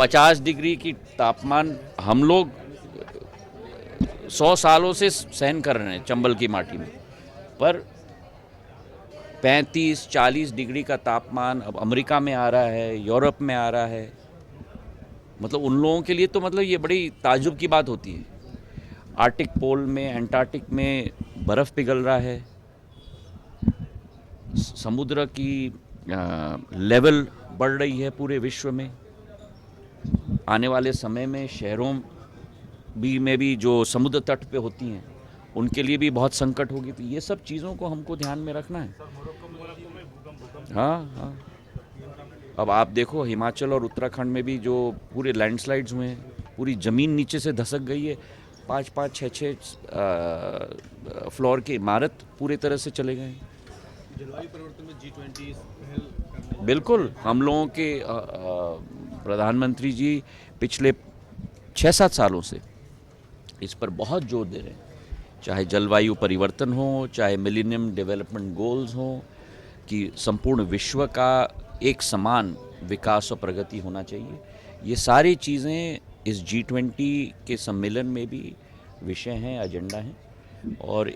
50 degree की तापमान हम लोग 100 सालों से सहन कर रहे हैं चंबल की माटी में, पर 35-40 डिग्री का तापमान अब अमेरिका में आ रहा है, यूरोप में आ रहा है। मतलब उन लोगों के लिए तो मतलब ये बड़ी ताज्जुब की बात होती है। आर्टिक पोल में, एंटार्क्टिक में बर्फ़ पिघल रहा है, समुद्र की लेवल बढ़ रही है पूरे विश्व में। आने वाले समय में शहरों में भी जो समुद्र तट पे होती हैं उनके लिए भी बहुत संकट होगी। तो ये सब चीज़ों को हमको ध्यान में रखना है। हाँ हाँ, अब आप देखो हिमाचल और उत्तराखंड में भी जो पूरे लैंडस्लाइड्स हुए हैं, पूरी ज़मीन नीचे से धसक गई है। 5-5, 6-6 फ्लोर की इमारत पूरे तरह से चले गए हैं। जलवायु परिवर्तन में G20 बिल्कुल, हम लोगों के प्रधानमंत्री जी पिछले 6-7 सालों से इस पर बहुत जोर दे रहे हैं। चाहे जलवायु परिवर्तन हो, चाहे मिलेनियम डेवलपमेंट गोल्स हो, कि संपूर्ण विश्व का एक समान विकास और प्रगति होना चाहिए। ये सारी चीज़ें इस G20 के सम्मेलन में भी विषय हैं, एजेंडा हैं। और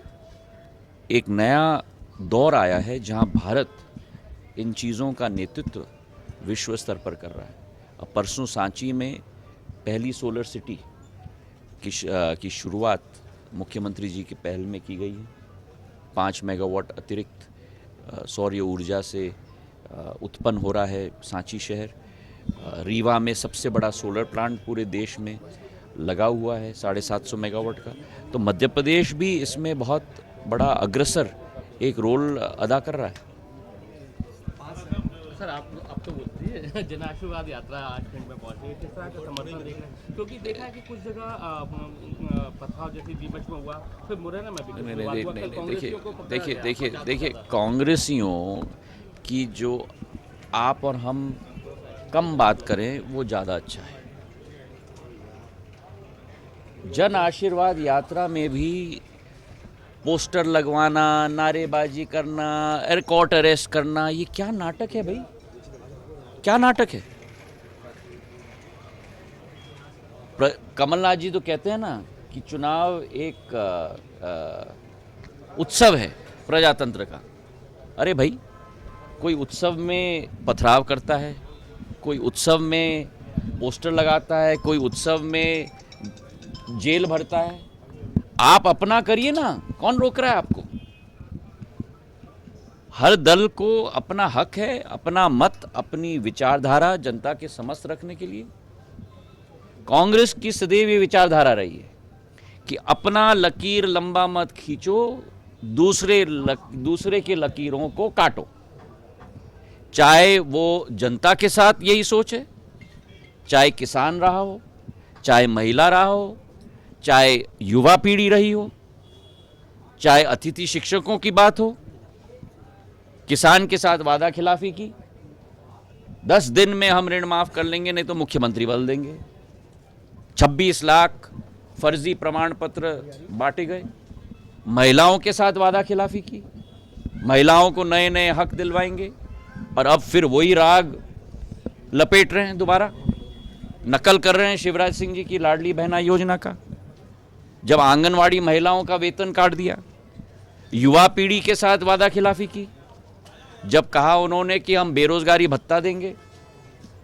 एक नया दौर आया है जहां भारत इन चीज़ों का नेतृत्व विश्व स्तर पर कर रहा है। अब परसों सांची में पहली सोलर सिटी की शुरुआत मुख्यमंत्री जी की पहल में की गई है। 5 मेगावाट अतिरिक्त सौर ऊर्जा से उत्पन्न हो रहा है सांची शहर। रीवा में सबसे बड़ा सोलर प्लांट पूरे देश में लगा हुआ है 750 मेगावाट का। तो मध्य प्रदेश भी इसमें बहुत बड़ा अग्रसर एक रोल अदा कर रहा है। सर आप तो बोलते जन आशीर्वाद यात्रा आज खंड में पहुंची, किस तरह का समर्थन देख रहे हैं? क्योंकि देखा है कि कुछ जगह पथराव जैसे नीमच में हुआ, फिर मुरैना में भी। देखिए कांग्रेसियों की जो आप और हम कम बात करें वो ज़्यादा अच्छा है। जन आशीर्वाद यात्रा में भी पोस्टर लगवाना, नारेबाजी करना, एयरकोर्ट अरेस्ट करना, ये क्या नाटक है भाई? क्या नाटक है? कमलनाथ जी तो कहते हैं ना कि चुनाव एक उत्सव है प्रजातंत्र का। अरे भाई, कोई उत्सव में पथराव करता है, कोई उत्सव में पोस्टर लगाता है, कोई उत्सव में जेल भरता है। आप अपना करिए ना, कौन रोक रहा है आपको? हर दल को अपना हक है, अपना मत, अपनी विचारधारा जनता के समक्ष रखने के लिए। कांग्रेस की सदैव ये विचारधारा रही है कि अपना लकीर लंबा मत खींचो, दूसरे के लकीरों को काटो। चाहे वो जनता के साथ यही सोच है, चाहे किसान रहा हो, चाहे महिला रहा हो, चाहे युवा पीढ़ी रही हो, चाहे अतिथि शिक्षकों की बात हो। किसान के साथ वादा खिलाफी की, 10 दिन में हम ऋण माफ कर लेंगे, नहीं तो मुख्यमंत्री बदल देंगे। 26 लाख फर्जी प्रमाण पत्र बांटे गए। महिलाओं के साथ वादा खिलाफी की, महिलाओं को नए नए हक दिलवाएंगे, और अब फिर वही राग लपेट रहे हैं, दोबारा नकल कर रहे हैं शिवराज सिंह जी की लाडली बहना योजना का। जब आंगनवाड़ी महिलाओं का वेतन काट दिया, युवा पीढ़ी के साथ वादा खिलाफी की, जब कहा उन्होंने कि हम बेरोजगारी भत्ता देंगे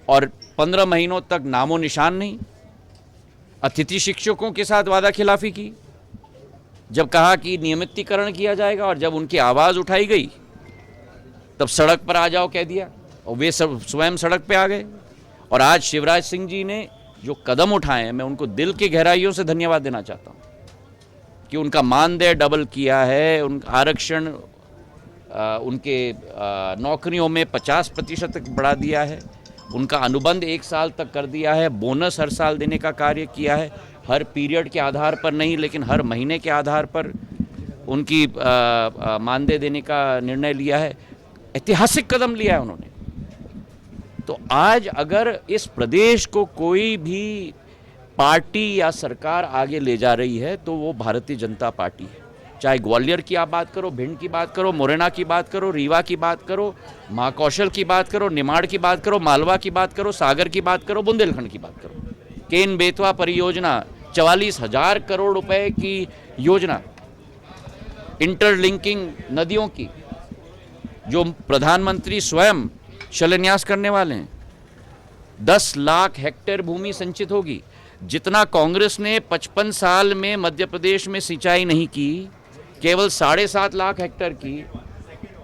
और 15 महीनों तक नामो निशान नहीं। अतिथि शिक्षकों के साथ वादा खिलाफी की, जब कहा कि नियमितीकरण किया जाएगा, और जब उनकी आवाज़ उठाई गई तब सड़क पर आ जाओ कह दिया, और वे सब स्वयं सड़क पे आ गए। और आज शिवराज सिंह जी ने जो कदम उठाए हैं, मैं उनको दिल की गहराइयों से धन्यवाद देना चाहता हूँ कि उनका मानदेय डबल किया है, उन आरक्षण उनके नौकरियों में 50% तक बढ़ा दिया है, उनका अनुबंध 1 साल तक कर दिया है, बोनस हर साल देने का कार्य किया है, हर पीरियड के आधार पर नहीं लेकिन हर महीने के आधार पर उनकी मानदेय देने का निर्णय लिया है। ऐतिहासिक कदम लिया है उन्होंने। तो आज अगर इस प्रदेश को कोई भी पार्टी या सरकार आगे ले जा रही है तो वो भारतीय जनता पार्टी है। चाहे ग्वालियर की आप बात करो, भिंड की बात करो, मुरैना की बात करो, रीवा की बात करो, महाकौशल की बात करो, निमाड़ की बात करो, मालवा की बात करो, सागर की बात करो, बुंदेलखंड की बात करो। केन बेतवा परियोजना 44,000 करोड़ रुपए की योजना, इंटरलिंकिंग नदियों की, जो प्रधानमंत्री स्वयं शिलान्यास करने वाले हैं। 10 लाख हेक्टेयर भूमि संचित होगी। जितना कांग्रेस ने 55 साल में मध्य प्रदेश में सिंचाई नहीं की, केवल 7.5 लाख हेक्टेयर की,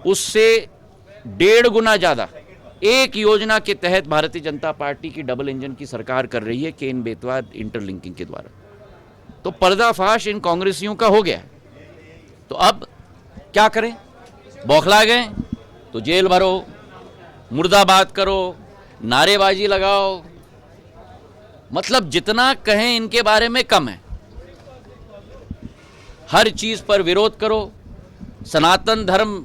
उससे 1.5 गुना ज़्यादा एक योजना के तहत भारतीय जनता पार्टी की डबल इंजन की सरकार कर रही है, केन बेतवा इंटरलिंकिंग के द्वारा। तो पर्दाफाश इन कांग्रेसियों का हो गया। तो अब क्या करें? बौखला गए तो जेल भरो, मुर्दाबाद करो, नारेबाजी लगाओ, मतलब जितना कहें इनके बारे में कम है। हर चीज पर विरोध करो, सनातन धर्म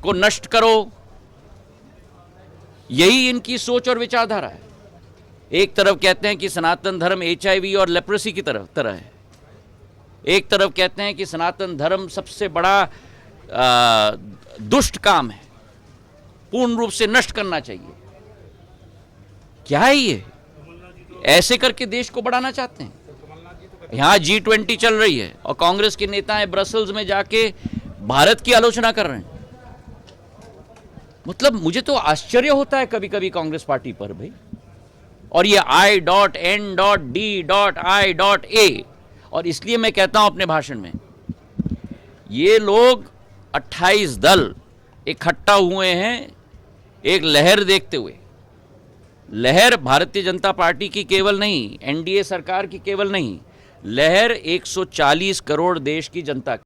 को नष्ट करो, यही इनकी सोच और विचारधारा है। एक तरफ कहते हैं कि सनातन धर्म HIV और लेप्रेसी की तरह है, एक तरफ कहते हैं कि सनातन धर्म सबसे बड़ा दुष्ट काम है, पूर्ण रूप से नष्ट करना चाहिए। क्या है ये? ऐसे करके देश को बढ़ाना चाहते हैं। यहां G20 चल रही है और कांग्रेस के नेता ब्रसेल्स में जाके भारत की आलोचना कर रहे हैं। मतलब मुझे तो आश्चर्य होता है कभी कभी कांग्रेस पार्टी पर भाई। और ये I.N.D.I.A, और इसलिए मैं कहता हूं अपने भाषण में, ये लोग 28 दल इकट्ठा हुए हैं एक लहर देखते हुए। लहर भारतीय जनता पार्टी की केवल नहीं, NDA सरकार की केवल नहीं, लहर 140 करोड़ देश की जनता की।